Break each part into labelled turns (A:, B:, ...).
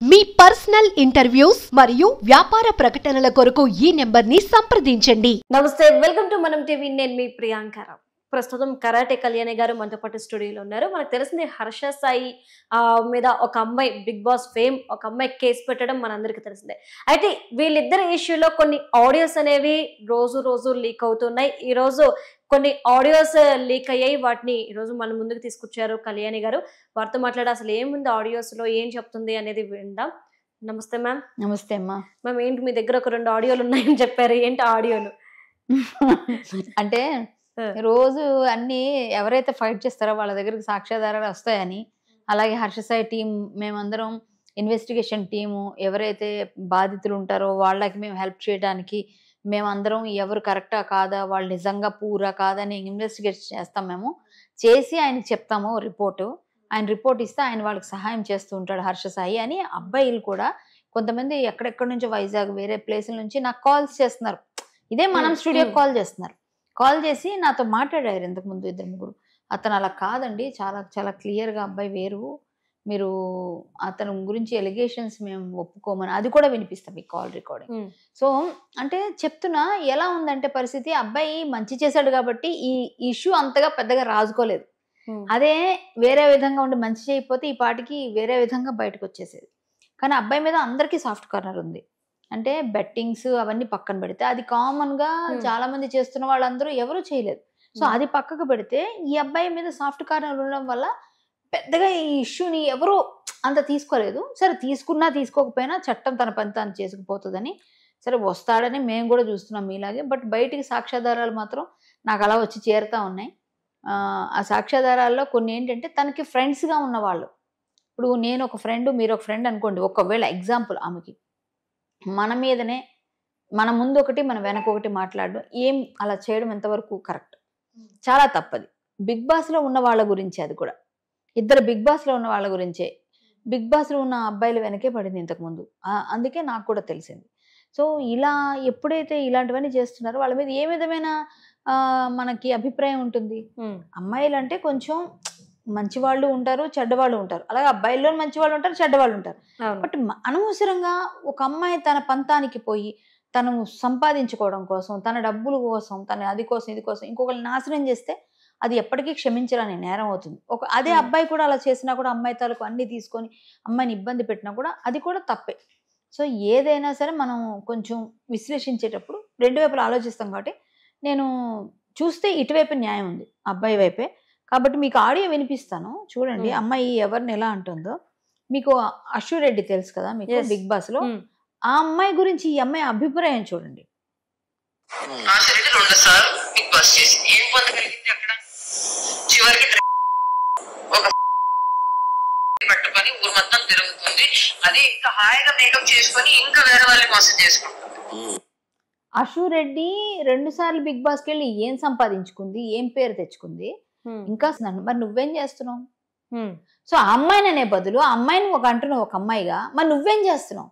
A: మీ personal interviews మరియు వ్యాపార ప్రకటనల కొరకు ఈ నెంబర్ని సంప్రదించండి.
B: నమస్తే, వెల్కమ్ టు మనం టీవీ. నేను మీ ప్రియాంక. ప్రస్తుతం కరాటే కళ్యాణి గారు మనతో పాటు స్టూడియోలో ఉన్నారు. మనకు తెలిసింది హర్ష సాయి మీద ఒక అమ్మాయి బిగ్ బాస్ ఫేమ్, ఒక అమ్మాయి కేసు పెట్టడం మనందరికీ తెలిసిందే. అయితే వీళ్ళిద్దరి ఇష్యూలో కొన్ని ఆడియోస్ అనేవి రోజు లీక్ అవుతున్నాయి. ఈ రోజు కొన్ని ఆడియోస్ లీక్ అయ్యాయి. వాటిని ఈరోజు మన ముందుకు తీసుకొచ్చారు కళ్యాణి గారు. వారితో మాట్లాడి అసలు ఏముంది ఆడియోస్ లో, ఏం చెప్తుంది అనేది విందాం. నమస్తే మ్యామ్.
C: నమస్తే అమ్మా.
B: మ్యామ్, ఏంటి మీ దగ్గర ఒక 2 ఆడియోలు ఉన్నాయని చెప్పారు, ఏంటి ఆడియోలు?
C: అంటే రోజు అన్ని ఎవరైతే ఫైట్ చేస్తారో వాళ్ళ దగ్గరికి సాక్ష్యాధారాలు వస్తాయని, అలాగే హర్షసాయి టీం మేమందరం ఇన్వెస్టిగేషన్ టీము ఎవరైతే బాధితులు ఉంటారో వాళ్ళకి మేము హెల్ప్ చేయడానికి మేమందరం ఎవరు కరెక్టా కాదా, వాళ్ళు నిజంగా పూరా కాదని ఇన్వెస్టిగేట్ చేస్తాం. మేము చేసి ఆయనకి చెప్తాము రిపోర్టు. ఆయన రిపోర్ట్ ఇస్తే ఆయన వాళ్ళకి సహాయం చేస్తూ ఉంటాడు హర్షసాయి అని. అబ్బాయిలు కూడా కొంతమంది ఎక్కడెక్కడి నుంచో వైజాగ్ వేరే ప్లేసుల నుంచి నాకు కాల్స్ చేస్తున్నారు. ఇదే మనం స్టూడియోకి కాల్ చేస్తున్నారు. కాల్ చేసి నాతో మాట్లాడారు ఇంతకుముందు 2-3. అతను అలా కాదండి, చాలా చాలా క్లియర్గా అబ్బాయి వేరు, మీరు అతని గురించి ఎలిగేషన్స్ మేము ఒప్పుకోమని, అది కూడా వినిపిస్తాం ఈ కాల్ రికార్డింగ్. సో అంటే చెప్తున్నా ఎలా ఉందంటే పరిస్థితి, అబ్బాయి మంచి చేశాడు కాబట్టి ఈ ఇష్యూ అంతగా పెద్దగా రాజుకోలేదు. అదే వేరే విధంగా ఉండి మంచి చేయకపోతే ఈ పాటికి వేరే విధంగా బయటకు వచ్చేసేది. కానీ అబ్బాయి మీద అందరికీ సాఫ్ట్ కార్నర్ ఉంది. అంటే బెట్టింగ్స్ అవన్నీ పక్కన పెడితే అది కామన్ గా చాలా మంది చేస్తున్న వాళ్ళందరూ ఎవరు చేయలేదు. సో అది పక్కకు పెడితే ఈ అబ్బాయి మీద సాఫ్ట్ కార్నర్ ఉండడం వల్ల పెద్దగా ఈ ఇష్యూని ఎవరు అంత తీసుకోలేదు. సరే తీసుకున్నా తీసుకోకపోయినా చట్టం తన పని తాను చేసుకుపోతుందని, సరే వస్తాడని మేము కూడా చూస్తున్నాం మీలాగే. బట్ బయటికి సాక్ష్యాధారాలు మాత్రం నాకు అలా వచ్చి చేరుతా ఉన్నాయి. ఆ సాక్ష్యాధారాల్లో కొన్ని ఏంటంటే తనకి ఫ్రెండ్స్గా ఉన్న వాళ్ళు, ఇప్పుడు నేను ఒక ఫ్రెండ్, మీరు ఒక ఫ్రెండ్ అనుకోండి. ఒకవేళ ఎగ్జాంపుల్ ఆమెకి మన మీదనే మన ముందు ఒకటి మన వెనక ఒకటి మాట్లాడడం, ఏం అలా చేయడం ఎంతవరకు కరెక్ట్? చాలా తప్పది. బిగ్ బాస్లో ఉన్న వాళ్ళ గురించి, అది కూడా ఇద్దరు బిగ్ బాస్లో ఉన్న వాళ్ళ గురించే. బిగ్ బాస్లో ఉన్న అబ్బాయిల వెనకే పడింది ఇంతకుముందు. అందుకే నాకు కూడా తెలిసింది. సో ఇలా ఎప్పుడైతే ఇలాంటివన్నీ చేస్తున్నారో వాళ్ళ మీద ఏ విధమైన మనకి అభిప్రాయం ఉంటుంది? అమ్మాయిలు అంటే కొంచెం మంచి వాళ్ళు ఉంటారు, చెడ్డవాళ్ళు ఉంటారు. అలాగే అబ్బాయిల్లో మంచి వాళ్ళు ఉంటారు, చెడ్డవాళ్ళు ఉంటారు. బట్ అనవసరంగా ఒక అమ్మాయి తన పంతానికి పోయి తను సంపాదించుకోవడం కోసం, తన డబ్బుల కోసం, తన అది కోసం ఇది కోసం ఇంకొకరిని నాశనం చేస్తే అది ఎప్పటికీ క్షమించరాని నేరం అవుతుంది. అదే అబ్బాయి కూడా అలా చేసినా కూడా, అమ్మాయి తాలూకు అన్ని తీసుకొని అమ్మాయిని ఇబ్బంది పెట్టినా కూడా అది కూడా తప్పే. సో ఏదైనా సరే మనం కొంచెం విశ్లేషించేటప్పుడు 2 వైపులు ఆలోచిస్తాం. కాబట్టి నేను చూస్తే ఇటువైపు న్యాయం ఉంది, అబ్బాయి వైపే. కాబట్టి మీకు ఆడియో వినిపిస్తాను, చూడండి అమ్మాయి ఎవరిని ఎలా అంటుందో. మీకు అశు రెడ్డి తెలుసు కదా మీకు, బిగ్ బాస్ లో. ఆ అమ్మాయి గురించి ఈ అమ్మాయి అభిప్రాయం చూడండి.
D: పట్టుకొని ఊరు మొత్తం తిరుగుతుంది, అది ఇంకా హాయిగా మేకప్ చేసుకొని ఇంకా వేరే వాళ్ళని మోసం చేసుకుంటుంది.
C: అశు రెడ్డి 2 సార్లు బిగ్ బాస్ కి వెళ్ళి ఏం సంపాదించుకుంది, ఏం పేరు తెచ్చుకుంది, ఇంకా మరి నువ్వేం చేస్తున్నావు? సో ఆ అమ్మాయిని అనే బదులు ఆ అమ్మాయిని అంటున్నావు ఒక అమ్మాయిగా, మరి నువ్వేం చేస్తున్నావు?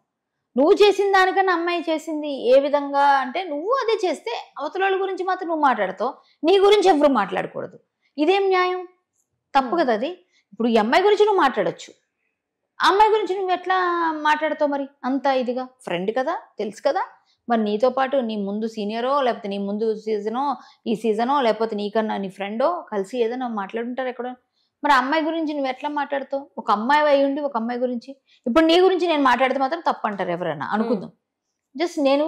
C: నువ్వు చేసిన దానికన్నా అమ్మాయి చేసింది ఏ విధంగా అంటే, నువ్వు అదే చేస్తే అవతల వాళ్ళ గురించి మాత్రం నువ్వు మాట్లాడతావు, నీ గురించి ఎవరు మాట్లాడకూడదు. ఇదేం న్యాయం? తప్పు కదా అది. ఇప్పుడు ఈ అమ్మాయి గురించి నువ్వు మాట్లాడచ్చు, ఆ అమ్మాయి గురించి నువ్వు ఎట్లా మాట్లాడతావు? మరి అంత ఇదిగా ఫ్రెండ్ కదా, తెలుసు కదా. మరి నీతో పాటు నీ ముందు సీనియరో, లేకపోతే నీ ముందు సీజనో, ఈ సీజనో, లేకపోతే నీకన్నా నీ ఫ్రెండో కలిసి ఏదైనా మాట్లాడుంటారు ఎక్కడో. మరి అమ్మాయి గురించి నువ్వు ఎట్లా మాట్లాడతావు? ఒక అమ్మాయి అయి ఉండి ఒక అమ్మాయి గురించి. ఇప్పుడు నీ గురించి నేను మాట్లాడితే మాత్రం తప్పు అంటారు ఎవరైనా అనుకుందాం. జస్ట్ నేను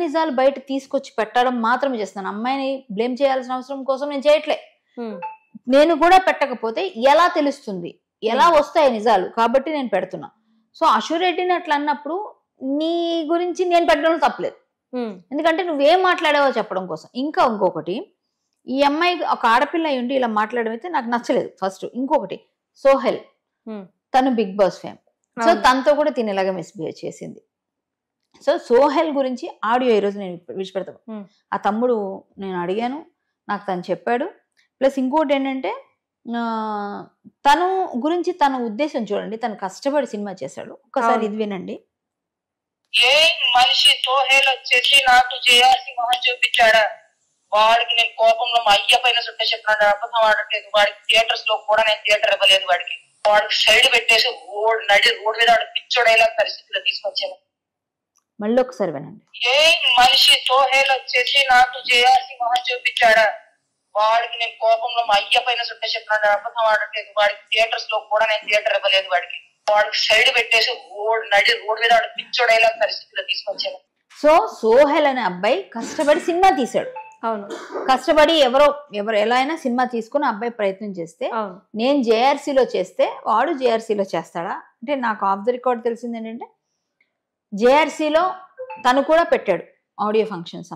C: నిజాలు బయట తీసుకొచ్చి పెట్టడం మాత్రమే చేస్తున్నాను. అమ్మాయిని బ్లేమ్ చేయాల్సిన అవసరం కోసం నేను చేయట్లే. నేను కూడా పెట్టకపోతే ఎలా తెలుస్తుంది, ఎలా వస్తాయి నిజాలు? కాబట్టి నేను పెడుతున్నా. సో అశు రెడ్డిని అట్లా అన్నప్పుడు నీ గురించి నేను పెట్టడం తప్పలేదు, ఎందుకంటే నువ్వేం మాట్లాడావో చెప్పడం కోసం. ఇంకొకటి, ఈ అమ్మాయి ఒక ఆడపిల్ల అయి ఉండి ఇలా మాట్లాడడం అయితే నాకు నచ్చలేదు ఫస్ట్. ఇంకొకటి సోహెల్, తను బిగ్ బాస్ ఫేమ్. సో తనతో కూడా తిని ఇలాగ మిస్బిహేవ్ చేసింది. సో సోహెల్ గురించి ఆడియో ఈరోజు నేను విడిచిపెడతాను. ఆ తమ్ముడు నేను అడిగాను, నాకు తను చెప్పాడు. ప్లస్ ఇంకోటి ఏంటంటే తను గురించి తన ఉద్దేశం చూడండి. తను కష్టపడి సినిమా చేశాడు. ఒకసారి ఇది వినండి.
D: ఏ మనిషి సోహెల్ వచ్చేసి నాకు చేయాల్సి మొహం చూపించాడా? వాడికి నేను కోపంలో మా అయ్య పైన చుట్ట చెప్పినాడు, అబద్ధం ఆడట్లేదు. వాడికి థియేటర్స్ లో కూడా నేను థియేటర్ ఇవ్వలేదు వాడికి. వాడికి సైడ్ పెట్టేసి రోడ్ మీద వాడు పిచ్చోడేలా పరిస్థితిలో తీసుకొచ్చాను.
C: మళ్ళీ ఒకసారి వినండి.
D: ఏ మనిషి సోహేల్ వచ్చేసి నాకు జేఆర్సీ మొహం చూపించాడా, వాడికి నేను కోపంలో మా అయ్య పైన చుట్టే చెప్పినాడు, అబద్ధం ఆడట్లేదు. వాడికి థియేటర్స్ లో కూడా నేను థియేటర్ ఇవ్వలేదు. వాడికి సైడ్ పెట్టేసి రోడ్ మీద వాడు పిచ్చోడేలా పరిస్థితిలో తీసుకొచ్చాను.
C: సో సోహెల్ అనే అబ్బాయి కష్టపడి సినిమా తీశాడు.
B: అవును,
C: కష్టపడి ఎవరు ఎలా అయినా సినిమా తీసుకుని అబ్బాయి ప్రయత్నం చేస్తే, నేను జేఆర్సీలో చేస్తే వాడు జేఆర్సీలో చేస్తాడా అంటే, నాకు ఆఫ్ ద రికార్డ్ తెలిసింది ఏంటంటే జేఆర్సీలో తను కూడా పెట్టాడు audio functions,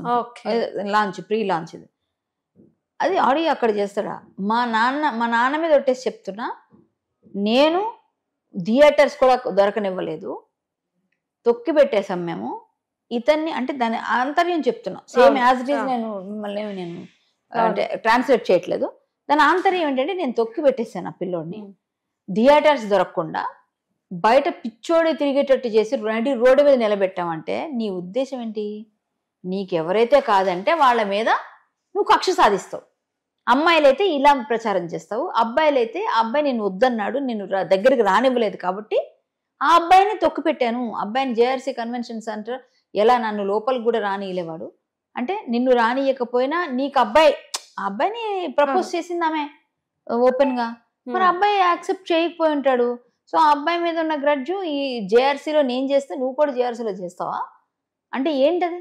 C: launch pre launch ఇది. అది ఆడియో అక్కడ చేస్తాడా? మా నాన్న మీద ఒట్టేసి చెప్తున్నా, నేను థియేటర్స్ కూడా దొరకనివ్వలేదు, తొక్కి పెట్టేశాం మేము ఇతన్ని. అంటే దాని ఆంతర్యం చెప్తున్నా, సేమ్ యాజ్ ఇట్ ఈజ్. నేను అంటే ట్రాన్స్లేట్ చేయట్లేదు. దాని ఆంతర్యం ఏంటంటే, నేను తొక్కి పెట్టేశాను ఆ పిల్లోడిని, థియేటర్స్ దొరకకుండా బయట పిచ్చోడి తిరిగేటట్టు చేసి రోడ్డు మీద నిలబెట్టామంటే నీ ఉద్దేశం ఏంటి? నీకెవరైతే కాదంటే వాళ్ళ మీద నువ్వు కక్ష సాధిస్తావు. అమ్మాయిలైతే ఇలా ప్రచారం చేస్తావు, అబ్బాయిలైతే ఆ అబ్బాయి నేను వద్దన్నాడు, నేను దగ్గరికి రానివ్వలేదు కాబట్టి ఆ అబ్బాయిని తొక్కి పెట్టాను. అబ్బాయిని జేఆర్సీ కన్వెన్షన్ సెంటర్ ఎలా నన్ను లోపలికి కూడా రానియలేవాడు అంటే, నిన్ను రానియకపోయినా నీకు ఆ అబ్బాయిని ప్రపోజ్ చేసింది ఆమె ఓపెన్ గా, మరి అబ్బాయి యాక్సెప్ట్ చేయకపోయి ఉంటాడు. సో ఆ అబ్బాయి మీద ఉన్న గ్రడ్జు ఈ జేఆర్సీలో నేను చేస్తే నువ్వు కూడా జేఆర్సీలో చేస్తావా అంటే ఏంటది?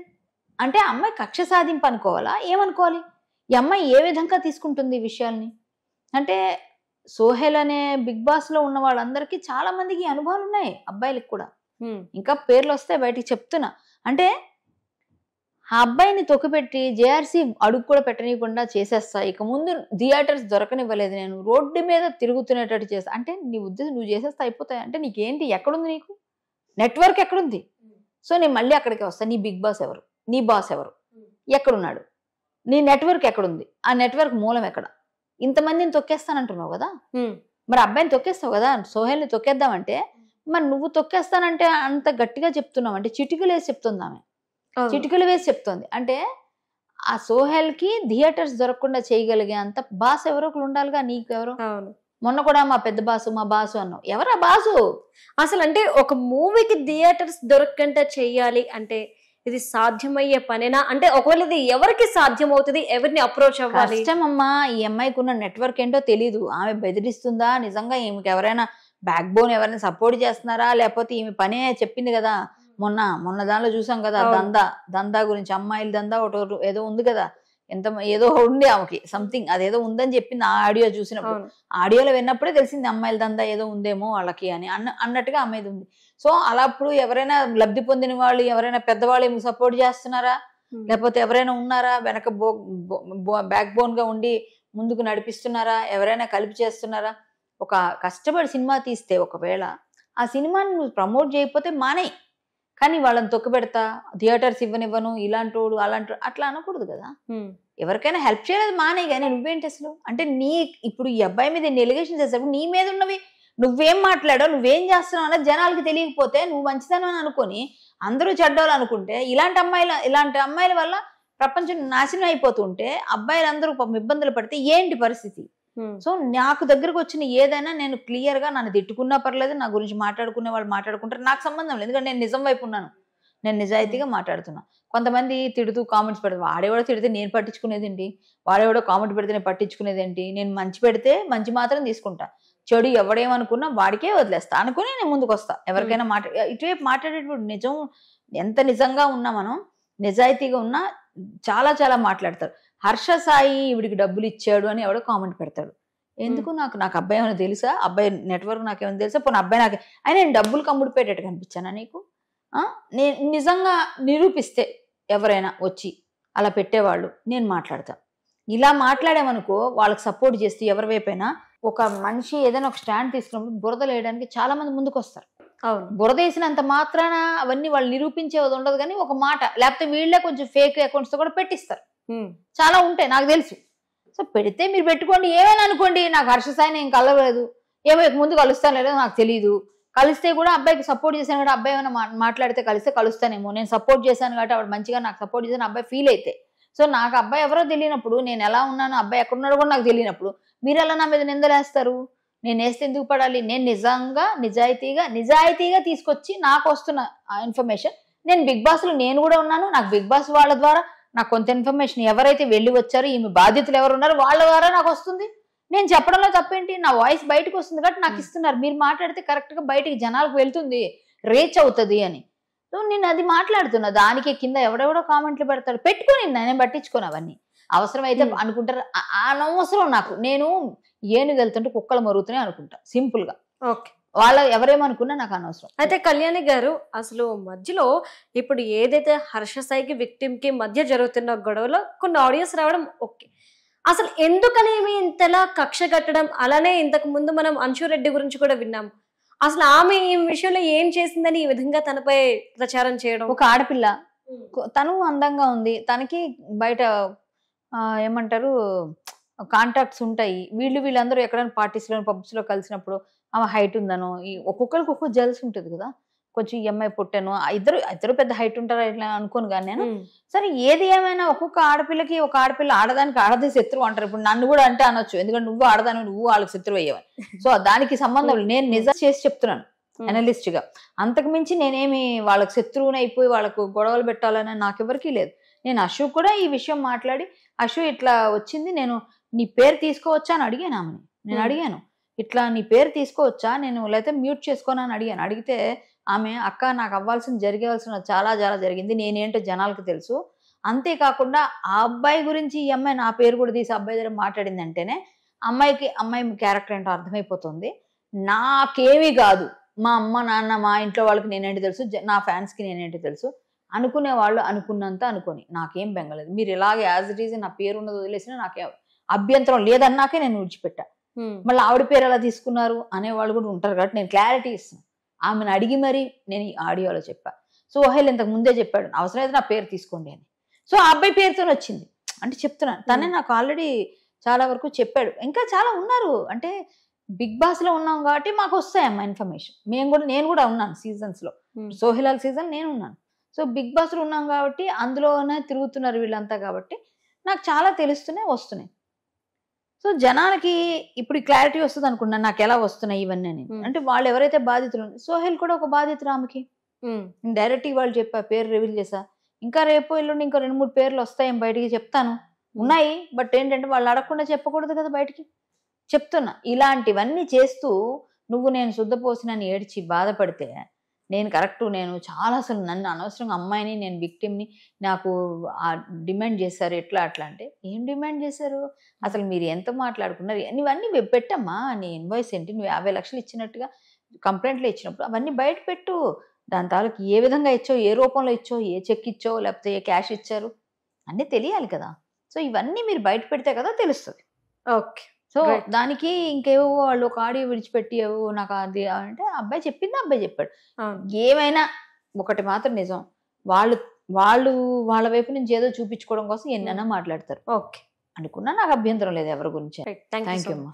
C: అంటే అమ్మాయి కక్ష సాధింపు అనుకోవాలా, ఏమనుకోవాలి? ఈ అమ్మాయి ఏ విధంగా తీసుకుంటుంది ఈ విషయాల్ని అంటే, సోహెల్ అనే బిగ్ బాస్ లో ఉన్న వాళ్ళందరికీ చాలా మందికి అనుభవాలు ఉన్నాయి, అబ్బాయిలకు కూడా. ఇంకా పేర్లు వస్తే బయటికి చెప్తున్నా. అంటే ఆ అబ్బాయిని తొక్కిపెట్టి జేఆర్సీ అడుగు కూడా పెట్టనీయకుండా చేసేస్తా, ఇక ముందు థియేటర్స్ దొరకనివ్వలేదు, నేను రోడ్డు మీద తిరుగుతున్నట్టు చేస్తా అంటే, నీ ఉద్దేశం నువ్వు చేసేస్తా అయిపోతాయి అంటే నీకేంటి? ఎక్కడుంది నీకు నెట్వర్క్? ఎక్కడుంది? సో నేను మళ్ళీ అక్కడికి వస్తాను. నీ బిగ్ బాస్ ఎవరు? నీ బాస్ ఎవరు? ఎక్కడున్నాడు? నీ నెట్వర్క్ ఎక్కడుంది? ఆ నెట్వర్క్ మూలం ఎక్కడ? ఇంతమందిని తొక్కేస్తానంటున్నావు కదా, మరి అబ్బాయిని తొక్కేస్తావు కదా, సోహెల్ని తొక్కేద్దామంటే మరి నువ్వు తొక్కేస్తానంటే అంత గట్టిగా చెప్తున్నావు అంటే చిటికలు వేసి చెప్తుంది ఆమె, చిటికలు వేసి చెప్తుంది అంటే ఆ సోహెల్ కి థియేటర్స్ దొరకకుండా చేయగలిగే అంత బాస్ ఎవరో ఒకరు ఉండాలిగా. నీకు ఎవరు? మొన్న కూడా మా పెద్ద బాసు మా బాసు అన్నావు, ఎవరా బాసు
B: అసలు? అంటే ఒక మూవీకి థియేటర్స్ దొరకకుండా చెయ్యాలి అంటే ఇది సాధ్యమయ్యే పనేనా? అంటే ఒకవేళ ఇది ఎవరికి సాధ్యం అవుతుంది, ఎవరిని అప్రోచ్ అవ్వాలి?
C: కష్టం అమ్మా. ఈ అమ్మాయికి ఉన్న నెట్వర్క్ ఏంటో తెలీదు. ఆమె బెదిరిస్తుందా, నిజంగా ఈమెకి ఎవరైనా బ్యాక్ బోన్ ఎవరైనా సపోర్ట్ చేస్తున్నారా, లేకపోతే ఈమె పనే చెప్పింది కదా మొన్న దానిలో చూసాం కదా, దందా గురించి, అమ్మాయిల దందా ఒకటి ఏదో ఉంది కదా, ఏదో ఉంది ఆమెకి సంథింగ్, అదేదో ఉందని చెప్పింది ఆ ఆడియో చూసినప్పుడు. ఆడియోలో విన్నప్పుడే తెలిసింది అమ్మాయిల దందా ఏదో ఉందేమో వాళ్ళకి అని అన్నట్టుగా అమ్మాయిది ఉంది. సో అలా అప్పుడు ఎవరైనా లబ్ధి పొందిన వాళ్ళు, ఎవరైనా పెద్దవాళ్ళు ఏమి సపోర్ట్ చేస్తున్నారా, లేకపోతే ఎవరైనా ఉన్నారా వెనక బ్యాక్ బోన్ గా ఉండి ముందుకు నడిపిస్తున్నారా, ఎవరైనా కలిపి చేస్తున్నారా? ఒక కష్టపడి సినిమా తీస్తే ఒకవేళ ఆ సినిమాని నువ్వు ప్రమోట్ చేయకపోతే మానేయి, కానీ వాళ్ళని తొక్కబెడతా, థియేటర్స్ ఇవ్వనివ్వను, ఇలాంటోడు అలాంటి అట్లా అనకూడదు కదా. ఎవరికైనా హెల్ప్ చేయలేదు మానేయి, కానీ నువ్వేంటి అసలు అంటే ఇప్పుడు ఈ అబ్బాయి మీద ఎలిగేషన్ చేసేటప్పుడు నీ మీద ఉన్నవి నువ్వేం మాట్లాడావు, నువ్వేం చేస్తున్నావు అన్నది జనాలకి తెలియకపోతే నువ్వు మంచిదనం అని అనుకొని అందరూ చెడ్డోళ్ళు అనుకుంటే, ఇలాంటి అమ్మాయిల వల్ల ప్రపంచం నాశనం అయిపోతుంటే అబ్బాయిలందరూ ఇబ్బందులు పడితే ఏంటి పరిస్థితి? సో నాకు దగ్గరకు వచ్చిన ఏదైనా నేను క్లియర్ గా నన్ను తిట్టుకున్నా పర్లేదు, నా గురించి మాట్లాడుకునే వాళ్ళు మాట్లాడుకుంటారు, నాకు సంబంధం లేదు. ఎందుకంటే నేను నిజం వైపు ఉన్నాను, నేను నిజాయితీగా మాట్లాడుతున్నా. కొంతమంది తిడుతూ కామెంట్స్ పెడతారు, వాడేవాడో తిడితే నేను పట్టించుకునేదేంటి, వాడేవాడో కామెంట్ పెడితే నేను పట్టించుకునేదేంటి, నేను మంచి పెడితే మంచి మాత్రం తీసుకుంటా, చెడు ఎవడేమనుకున్నా వాడికే వదిలేస్తా అనుకుని నేను ముందుకు వస్తా. ఎవరికైనా ఇటువైపు మాట్లాడేటప్పుడు నిజం ఎంత నిజంగా ఉన్నా, మనం నిజాయితీగా ఉన్నా చాలా చాలా మాట్లాడతారు. హర్ష సాయి ఇవిడికి డబ్బులు ఇచ్చాడు అని ఎవడో కామెంట్ పెడతాడు. ఎందుకు? నాకు అబ్బాయి ఏమైనా తెలుసా, అబ్బాయి నెట్వర్క్ నాకేమైనా తెలుసా, పోనీ అబ్బాయి నాకు అయినా నేను డబ్బులు కమ్ముడు పెట్టేట్టు కనిపించానా నీకు? నేను నిజంగా నిరూపిస్తే ఎవరైనా వచ్చి అలా పెట్టేవాళ్ళు నేను మాట్లాడతా. ఇలా మాట్లాడామనుకో వాళ్ళకి సపోర్ట్ చేస్తే ఎవరి వైపైనా ఒక మనిషి ఏదైనా ఒక స్టాండ్ తీసుకున్నప్పుడు బురదలు వేయడానికి చాలా మంది ముందుకు వస్తారు. బురద వేసినంత మాత్రాన అవన్నీ వాళ్ళు నిరూపించేది ఉండదు, కానీ ఒక మాట లేకపోతే వీళ్ళే కొంచెం ఫేక్ అకౌంట్స్ తో కూడా పెట్టిస్తారు. చాలా ఉంటాయి నాకు తెలుసు. సో పెడితే మీరు పెట్టుకోండి, ఏమైనా అనుకోండి. నాకు హర్ష సాయి నేను కలవలేదు, ఏమో ముందు కలుస్తాను లేదో నాకు తెలియదు. కలిస్తే కూడా అబ్బాయికి సపోర్ట్ చేశాను కాబట్టి అబ్బాయి ఏమైనా మాట్లాడితే కలుస్తానేమో, నేను సపోర్ట్ చేశాను కాబట్టి ఆవిడ మంచిగా నాకు సపోర్ట్ చేశాను అబ్బాయి ఫీల్ అయితే. సో నాకు అబ్బాయి ఎవరో తెలియనప్పుడు, నేను ఎలా ఉన్నానో అబ్బాయి ఎక్కడున్నాడో కూడా నాకు తెలియనప్పుడు మీరు ఎలా నా మీద నిందలేస్తారు? నేను వేస్తే ఎందుకు పడాలి? నేను నిజాయితీగా తీసుకొచ్చి నాకు వస్తున్న ఇన్ఫర్మేషన్, నేను బిగ్ బాస్ లో నేను కూడా ఉన్నాను, నాకు బిగ్ బాస్ వాళ్ళ ద్వారా నాకు కొంత ఇన్ఫర్మేషన్ ఎవరైతే వెళ్ళి వచ్చారో, ఈమె బాధ్యతలు ఎవరు ఉన్నారో వాళ్ళ ద్వారా నాకు వస్తుంది. నేను చెప్పడంలో తప్పేంటి? నా వాయిస్ బయటకు వస్తుంది కాబట్టి నాకు ఇస్తున్నారు. మీరు మాట్లాడితే కరెక్ట్ గా బయటికి జనాలకు వెళ్తుంది, రీచ్ అవుతుంది అని. సో నేను అది మాట్లాడుతున్నా. దానికి కింద ఎవడెవడో కామెంట్లు పెడతాడు, పెట్టుకొని నేను పట్టించుకోను అవన్నీ. అవసరమైతే అనుకుంటారు, అనవసరం నాకు. నేను ఏనుగు వెళ్తుంటే కుక్కలు మరుగుతున్నాయి అనుకుంటా సింపుల్ గా.
B: ఓకే,
C: వాళ్ళ ఎవరేమనుకున్నా నాకు అనవసరం.
B: అయితే కళ్యాణి గారు, అసలు మధ్యలో ఇప్పుడు ఏదైతే హర్ష సాయికి విక్టిమ్ కి మధ్య జరుగుతున్న గొడవలో కొన్ని ఆడియోస్ రావడం ఓకే, అసలు ఎందుకని ఇంతలా కక్ష కట్టడం? అలానే ఇంతకు ముందు మనం అంశు రెడ్డి గురించి కూడా విన్నాం. అసలు ఆమె ఈ విషయంలో ఏం చేసిందని ఈ విధంగా తనపై ప్రచారం చేయడం?
C: ఒక ఆడపిల్ల, తను అందంగా ఉంది, తనకి బయట ఏమంటారు కాంటాక్ట్స్ ఉంటాయి. వీళ్ళందరూ ఎక్కడైనా పార్టీస్ లో పబ్స్ లో కలిసినప్పుడు ఆమె హైట్ ఉందనో, ఒక్కొక్కరికి ఒక్కొక్క జల్స్ ఉంటుంది కదా. కొంచెం ఈఎంఐ పుట్టాను, ఇద్దరు పెద్ద హైట్ ఉంటారా ఇట్లా అనుకోను కానీ నేను. సరే ఏది ఏమైనా ఒక్కొక్క ఆడపిల్లకి, ఒక ఆడపిల్ల ఆడదానికి ఆడదే శత్రువు అంటారు. ఇప్పుడు నన్ను కూడా అంటే అనొచ్చు, ఎందుకంటే నువ్వు ఆడదాని, నువ్వు వాళ్ళకి శత్రువు అయ్యావని. సో దానికి సంబంధం లేదు. నేను నిజం చేసి చెప్తున్నాను అనలిస్ట్ గా. అంతకు మించి నేనేమి వాళ్ళకి శత్రువుని అయిపోయి వాళ్ళకు గొడవలు పెట్టాలని నాకెవరికీ లేదు. నేను అశు కూడా ఈ విషయం మాట్లాడి, అశు ఇట్లా వచ్చింది, నేను నీ పేరు తీసుకోవచ్చా అని అడిగాను ఆమెని. నేను అడిగాను, ఇట్లా నీ పేరు తీసుకోవచ్చా, నేను లేకపోతే మ్యూట్ చేసుకోనా అని అడిగాను. అడిగితే ఆమె, అక్క నాకు జరగవలసిన చాలా చాలా జరిగింది, నేనేంటో జనాలకు తెలుసు. అంతేకాకుండా ఆ అబ్బాయి గురించి ఈ అమ్మాయి నా పేరు కూడా తీసి అబ్బాయి దగ్గర మాట్లాడింది అంటేనే అమ్మాయి క్యారెక్టర్ ఏంటో అర్థమైపోతుంది. నాకేమీ కాదు, మా అమ్మ నాన్న మా ఇంట్లో వాళ్ళకి నేనేంటి తెలుసు, నా ఫ్యాన్స్కి నేనేంటి తెలుసు. అనుకునే వాళ్ళు అనుకున్నంత అనుకొని నాకేం బెంగలేదు. మీరు ఇలాగే యాజ్ ఇట్ ఈజ్ నా పేరు ఉన్నది వదిలేసినా నాకేం అభ్యంతరం లేదన్నాకే నేను విడిచిపెట్టా. మళ్ళీ ఆవిడ పేరు ఎలా తీసుకున్నారు అనేవాళ్ళు కూడా ఉంటారు కాబట్టి నేను క్లారిటీ ఇస్తాను. ఆమెను అడిగి మరి నేను ఈ ఆడియోలో చెప్పా. సోహెల్ ఇంతకు ముందే చెప్పాడు, అవసరమైతే నా పేరు తీసుకోండి అని. సో ఆ అబ్బాయి పేరుతో వచ్చింది అంటే చెప్తున్నాను. తనే నాకు ఆల్రెడీ చాలా వరకు చెప్పాడు. ఇంకా చాలా ఉన్నారు. అంటే బిగ్ బాస్ లో ఉన్నాం కాబట్టి మాకు వస్తాయమ్మా ఇన్ఫర్మేషన్. నేను కూడా ఉన్నాను సీజన్స్ లో. సోహెలాల్ సీజన్ నేను ఉన్నాను. సో బిగ్ బాస్ లో ఉన్నాం కాబట్టి అందులోనే తిరుగుతున్నారు వీళ్ళంతా కాబట్టి నాకు చాలా తెలుస్తున్నాయి, వస్తున్నాయి. సో జనాలకి ఇప్పుడు క్లారిటీ వస్తుంది అనుకున్నాను నాకు ఎలా వస్తున్నాయి ఇవన్నీ అని. అంటే వాళ్ళు ఎవరైతే బాధితులు, సోహెల్ కూడా ఒక బాధితులు ఆమెకి. డైరెక్ట్ వాళ్ళు చెప్పా, పేరు రివీల్ చేశా. ఇంకా రేపు ఎల్లుండి ఇంకా 2-3 పేర్లు వస్తాయి బయటికి, చెప్తాను. ఉన్నాయి, బట్ ఏంటంటే వాళ్ళు అడగకుండా చెప్పకూడదు కదా బయటికి. చెప్తున్నా, ఇలాంటివన్నీ చేస్తూ నువ్వు నేను శుద్ధపోసినని ఏడ్చి బాధపడితే నేను కరెక్ట్, నేను చాలా అసలు నన్ను అనవసరంగా అమ్మాయిని, నేను విక్టిమ్ని, నాకు డిమాండ్ చేశారు ఎట్లా అట్లా అంటే, ఏం డిమాండ్ చేశారు అసలు, మీరు ఎంత మాట్లాడుకున్నారు, ఇవన్నీ పెట్టమ్మా. నీ ఇన్వాయిస్ ఏంటి, నువ్వు 50 లక్షలు ఇచ్చినట్టుగా కంప్లైంట్లు ఇచ్చినప్పుడు అవన్నీ బయట పెట్టు. దాని తాలూకు ఏ విధంగా ఇచ్చో, ఏ రూపంలో ఇచ్చో, ఏ చెక్ ఇచ్చో, లేకపోతే ఏ క్యాష్ ఇచ్చారు అన్నీ తెలియాలి కదా. సో ఇవన్నీ మీరు బయట పెడితే కదా తెలుస్తుంది.
B: ఓకే,
C: సో దానికి ఇంకేవో వాళ్ళు ఒక ఆడియో విడిచిపెట్టి నాకు అది అంటే అబ్బాయి చెప్పింది అబ్బాయి చెప్పాడు. ఏమైనా ఒకటి మాత్రం నిజం, వాళ్ళు వాళ్ళ వైపు నుంచి ఏదో చూపించుకోవడం కోసం ఎన్నైనా మాట్లాడతారు.
B: ఓకే
C: అనుకున్నా నాకు అభ్యంతరం లేదు ఎవరి గురించి.
B: థ్యాంక్ యూ
C: అమ్మా.